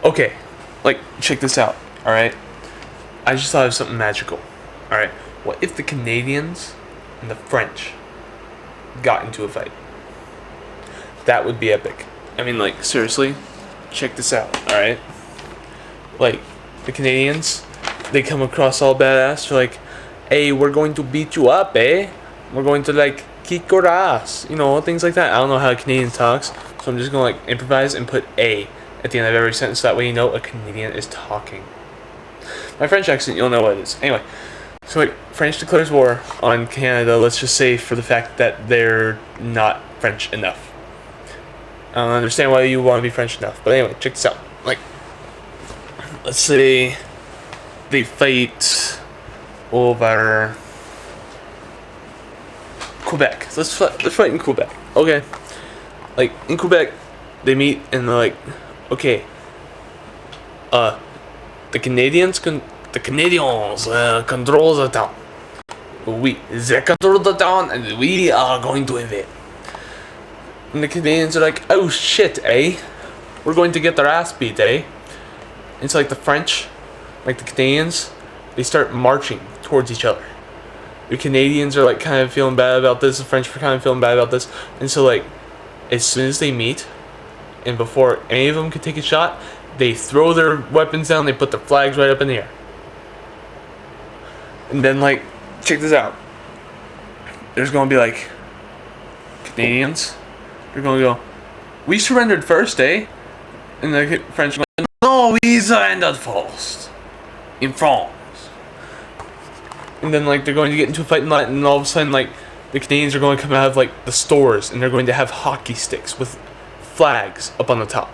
Okay, like, check this out, alright? I just thought of something magical. Alright, what if the Canadians and the French got into a fight? That would be epic. I mean, like, seriously, check this out, alright? Like, the Canadians, they come across all badass. They're like, hey, we're going to beat you up, eh? We're going to, like, kick your ass. You know, things like that. I don't know how a Canadian talks, so I'm just going to, like, improvise and put a at the end of every sentence. That way you know a Canadian is talking. My French accent, you'll know what it is. Anyway, so, like, French declares war on Canada, let's just say, for the fact that they're not French enough. I don't understand why you want to be French enough. But anyway, check this out. Like, let's say they fight over Quebec. Let's fight in Quebec. Okay. Like, in Quebec, they meet and they're like, okay, the Canadians control the town. They control the town and we are going to invade. And the Canadians are like, oh shit, eh? We're going to get their ass beat, eh? It's like the French, like the Canadians, they start marching towards each other. The Canadians are like kind of feeling bad about this, the French are kind of feeling bad about this. And so, like, as soon as they meet, and before any of them can take a shot, they throw their weapons down, they put their flags right up in the air. And then, like, check this out. There's gonna be like Canadians, they're gonna go, we surrendered first, eh? And the French are going, no, we surrendered first. In France. And then, like, they're going to get into a fight, and all of a sudden, like, the Canadians are going to come out of, like, the stores, and they're going to have hockey sticks with flags up on the top.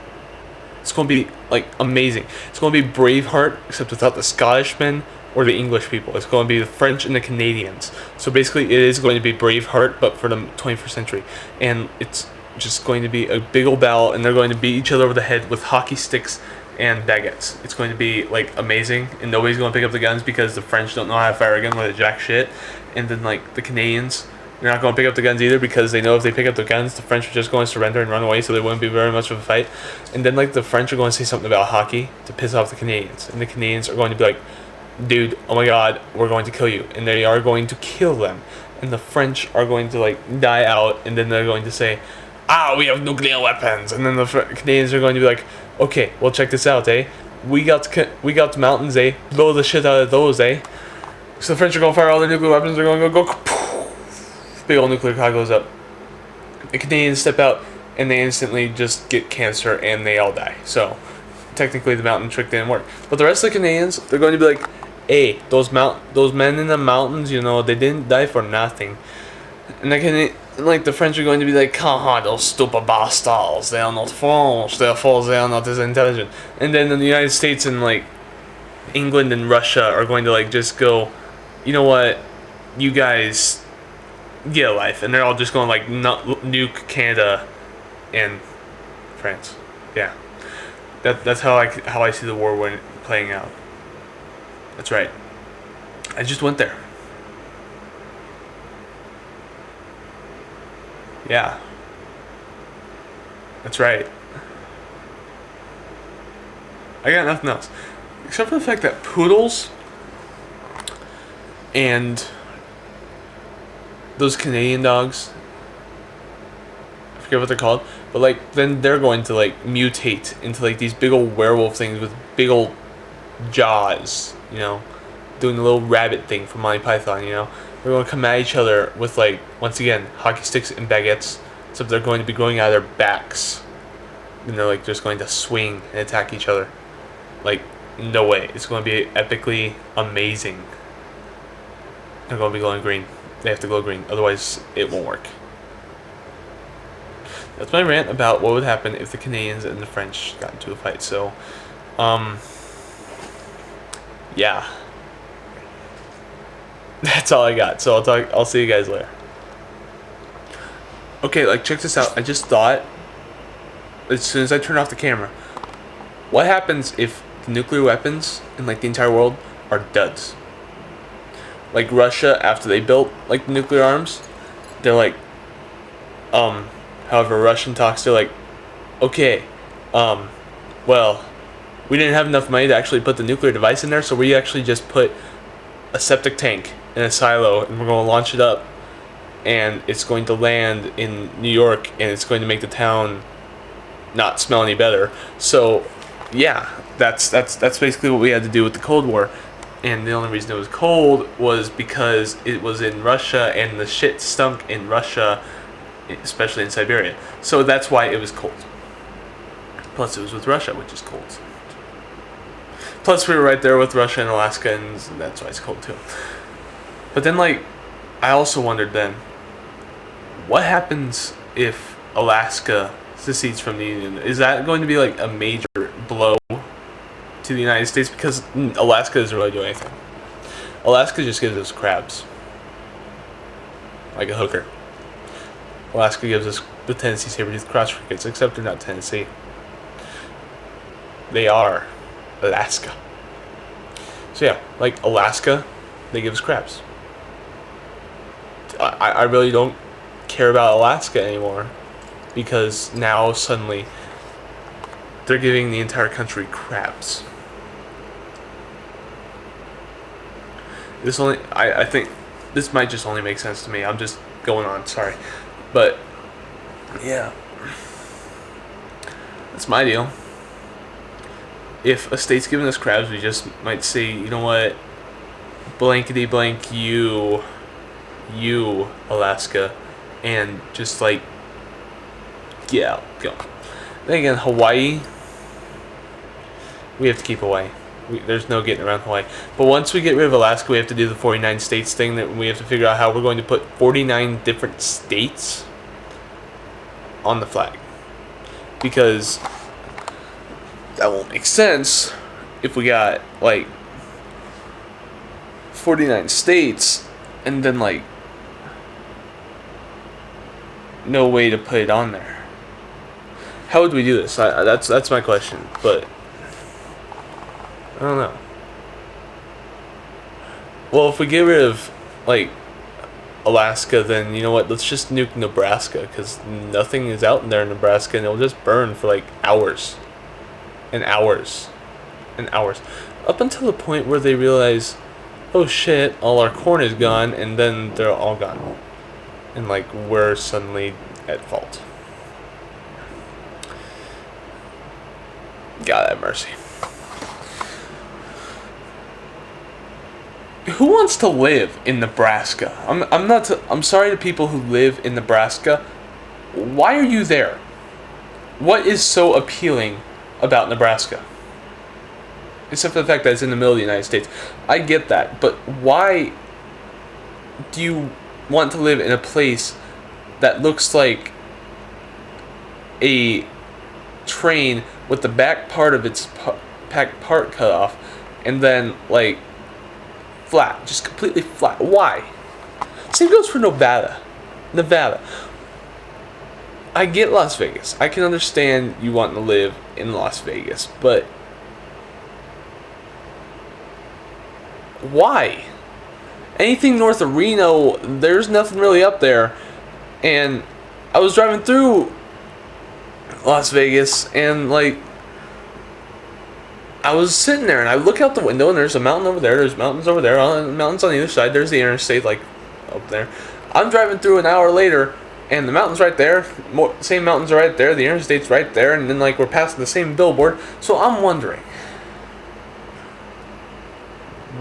It's going to be, like, amazing. It's going to be Braveheart, except without the Scottishmen or the English people. It's going to be the French and the Canadians. So basically, it is going to be Braveheart, but for the 21st century. And it's just going to be a big old battle, and they're going to beat each other over the head with hockey sticks and baguettes. It's going to be, like, amazing, and nobody's going to pick up the guns because the French don't know how to fire a gun with a jack shit. And then, like, the Canadians, they're not going to pick up the guns either because they know if they pick up the guns, the French are just going to surrender and run away, so there wouldn't be very much of a fight. And then, like, the French are going to say something about hockey to piss off the Canadians, and the Canadians are going to be like, dude, oh my god, we're going to kill you. And they are going to kill them. And the French are going to, like, die out, and then they're going to say, we have nuclear weapons. And then the Canadians are going to be like, okay, well, check this out, eh? We got the mountains, eh? Blow the shit out of those, eh? So the French are going to fire all their nuclear weapons. They're going to go poof, big old nuclear cloud goes up. The Canadians step out, and they instantly just get cancer, and they all die. So technically, the mountain trick didn't work. But the rest of the Canadians, they're going to be like, hey, those men in the mountains, you know, they didn't die for nothing. And the French are going to be like, haha, those stupid bastards, they are not French, therefore they are not as intelligent. And then the United States and, like, England and Russia are going to, like, just go, you know what, you guys get a life. And they're all just going to, like, nuke Canada and France. Yeah. That's how I see the war playing out. That's right. I just went there. Yeah. That's right. I got nothing else. Except for the fact that poodles and those Canadian dogs, I forget what they're called, but, like, then they're going to, like, mutate into, like, these big old werewolf things with big old jaws, you know, doing the little rabbit thing from Monty Python, you know. They're going to come at each other with, like, once again, hockey sticks and baguettes, except they're going to be growing out of their backs. And they're, like, just going to swing and attack each other. Like, no way. It's going to be epically amazing. They're going to be glowing green. They have to glow green, otherwise it won't work. That's my rant about what would happen if the Canadians and the French got into a fight. So, yeah. That's all I got. So I'll see you guys later. Okay, like, check this out. I just thought, as soon as I turn off the camera, what happens if the nuclear weapons in, like, the entire world are duds? Like, Russia, after they built, like, the nuclear arms, they're like, however, Russian talks, they're like, okay, well, we didn't have enough money to actually put the nuclear device in there, so we actually just put a septic tank in a silo, and we're going to launch it up, and it's going to land in New York, and it's going to make the town not smell any better. So yeah, that's basically what we had to do with the Cold War. And the only reason it was cold was because it was in Russia, and the shit stunk in Russia, especially in Siberia. So that's why it was cold. Plus, it was with Russia, which is cold. Plus, we were right there with Russia and Alaska, and that's why it's cold too. But then, like, I also wondered then, what happens if Alaska secedes from the Union? Is that going to be like a major blow to the United States? Because Alaska doesn't really do anything. Alaska just gives us crabs. Like a hooker. Alaska gives us the Tennessee saber-toothed cross crickets, except they're not Tennessee. They are Alaska. So yeah, like Alaska, they give us crabs. I really don't care about Alaska anymore, because now suddenly they're giving the entire country crabs. I think this might just only make sense to me. I'm just going on, sorry. But yeah, that's my deal. If a state's giving us crabs, we just might say, you know what, blankety blank you Alaska, and just like get out, go. Then again, Hawaii, we have to keep Hawaii. There's no getting around Hawaii. But once we get rid of Alaska, we have to do the 49 states thing, that we have to figure out how we're going to put 49 different states on the flag. Because that won't make sense if we got like 49 states and then like no way to put it on there. How would we do this? That's my question, but I don't know. Well, if we get rid of like Alaska, then you know what? Let's just nuke Nebraska, because nothing is out in there in Nebraska, and it'll just burn for like hours and hours and hours, up until the point where they realize, oh shit, all our corn is gone, and then they're all gone, and like we're suddenly at fault. God have mercy. Who wants to live in Nebraska? I'm sorry to people who live in Nebraska. Why are you there? What is so appealing about Nebraska? Except for the fact that it's in the middle of the United States. I get that, but why do you want to live in a place that looks like a train with the back part of its back part cut off, and then like flat, just completely flat? Why? Same goes for Nevada. I get Las Vegas. I can understand you wanting to live in Las Vegas, but why? Anything north of Reno, there's nothing really up there. And I was driving through Las Vegas, and like I was sitting there, and I look out the window, and there's a mountain over there, there's mountains over there, mountains on either side, there's the interstate like up there. I'm driving through an hour later, and the mountain's right there, same mountains are right there, the interstate's right there, and then like we're passing the same billboard. So I'm wondering,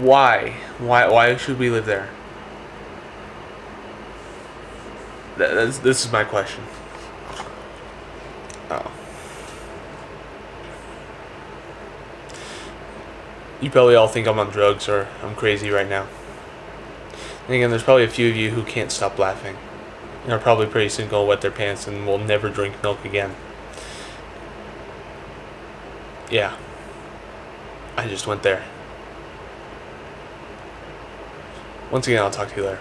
why should we live there? This is my question. Oh. You probably all think I'm on drugs or I'm crazy right now. And again, there's probably a few of you who can't stop laughing, and are probably pretty soon going to wet their pants and will never drink milk again. Yeah. I just went there. Once again, I'll talk to you later.